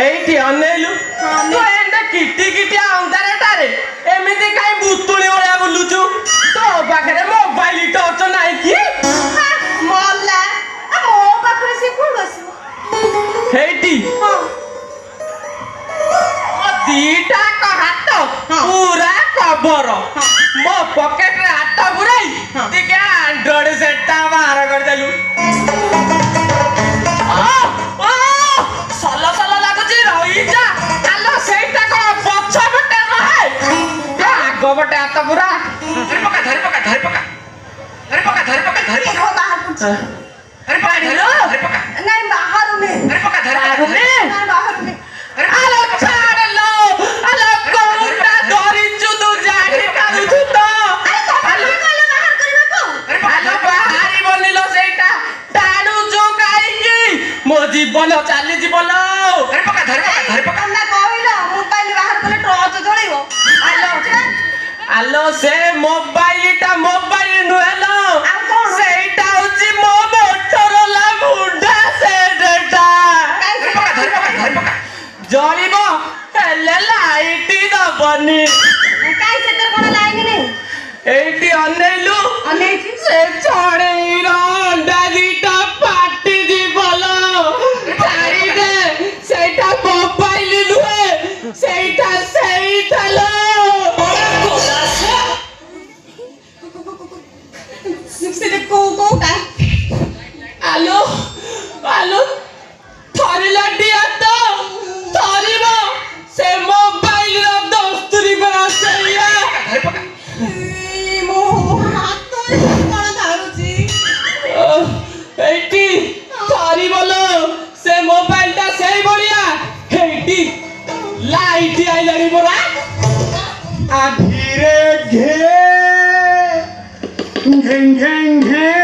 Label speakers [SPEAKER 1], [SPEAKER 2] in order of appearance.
[SPEAKER 1] এইটি অনেইলু তো and Kitty Kitty আউন্দারেটারে এমিতি কাই বুতুলি ওড়া বুলুচু তো পাখরে মোবাইল টর্চ নাই কি
[SPEAKER 2] মল্লা ମୋ ପାଖରେ ସେ କୋଉଠୁ ଆସିବ
[SPEAKER 1] ହେଇଟି ଦିଟା ହାତ ପୁରା କଭର ମୋ ପକେଟରେ ହାତ ପୁରାଇ ଟିକେ ଆଣ୍ଡ୍ରଏଡ ସେଟଟା ବାହାର କରିଦେଲୁ ସଲ ସଲ ଲାଗୁଛି ରହିଯା ଆଲୋ ସେଇଟା କଣ ପଛ ପଟେ ରହେ ଆଗ ପଟେ ହାତ ପୁରା ଧରି ପକା ଧରି ପକା ଧରି ପକା ଧରି ପକା ଧରି ପକା ଧରି ପକା
[SPEAKER 2] ବାହାର କରୁଛି
[SPEAKER 1] ଧରି ପକା ଧରି ପକା
[SPEAKER 2] ନାଇଁ ବାହାରୁନି
[SPEAKER 1] ଧରି ପକା ଧରି ବାହାରୁନି
[SPEAKER 2] ନାଇଁ ବାହାରୁନି
[SPEAKER 1] ଆଲୋ ଛାଡଲୋ ଆଲୋ କୋଉଟା ଧରିଛୁ ତୁ ଜାଣି ପାରୁଛୁ ତ
[SPEAKER 2] ଆଲୋ କହିଲେ ବାହାର କରିବାକୁ
[SPEAKER 1] ଆଲୋ ବାହାରିବନି ଲୋ ସେଇଟା ଟାଣୁଛୁ କାହିଁକି ମୋ ଜୀବନ ଚାଲିଯିବ ଲୋ ଧରି ପକା ଧରି ପକା ଧରି ପକା
[SPEAKER 2] ନା କହିଲ ମୋବାଇଲ ବାହାର କଲେ ଟର୍ଚ୍ଚ ଜଳିବ
[SPEAKER 1] ଆଲୋ ସେ ମୋବାଇଲଟା ମୋବାଇଲ ନୁହେଁ ଲୋ
[SPEAKER 2] ଆଉ କଣ
[SPEAKER 1] ସେଇଟା ହଉଛି ମୋ ମୋଟରୋଲା ମୁଣ୍ଡା ସେଟଟା
[SPEAKER 2] ଧରି ପକା ଧରି ପକା
[SPEAKER 1] ଜଳିବ ହେଲେ ଲାଇଟ ଦବନି
[SPEAKER 2] କାଇଁ ସେଥିରେ କଣ ଲାଇନ ନାହିଁ
[SPEAKER 1] ଏଇଠି ଅନେଇଲୁ
[SPEAKER 2] ଅନେଇଛି
[SPEAKER 1] ସେ ଚଢେଇର ଅଣ୍ଡା ଦିଟା ପାଟି ଯିବ ଲୋ ଛାଡ଼ିଦେ ସେଇଟା ମୋବାଇଲ ନୁହେଁ ସେଇଟା ଲୋ
[SPEAKER 2] ସେଟା କୋଉଟା
[SPEAKER 1] ଆଲୋ ଆଲୋ ଥରିଲା ଡିଆ ତ ଥରିବ ସେ ମୋବାଇଲର ଦସ୍ତୁରି ପରା ସେଇଆ
[SPEAKER 2] ମୋ ହାତରେ କଣ ଧରୁଛି
[SPEAKER 1] এইটি ଥରିବ ଲୋ ସେ ମୋବାଇଲଟା ସେଇ ଭଳିଆ ହେଇଟି ଲାଇଟ ଆଇଲାଣି ପରା ଆଖିରେ ଘେ ଘେଂ ଘେଂ ଘେ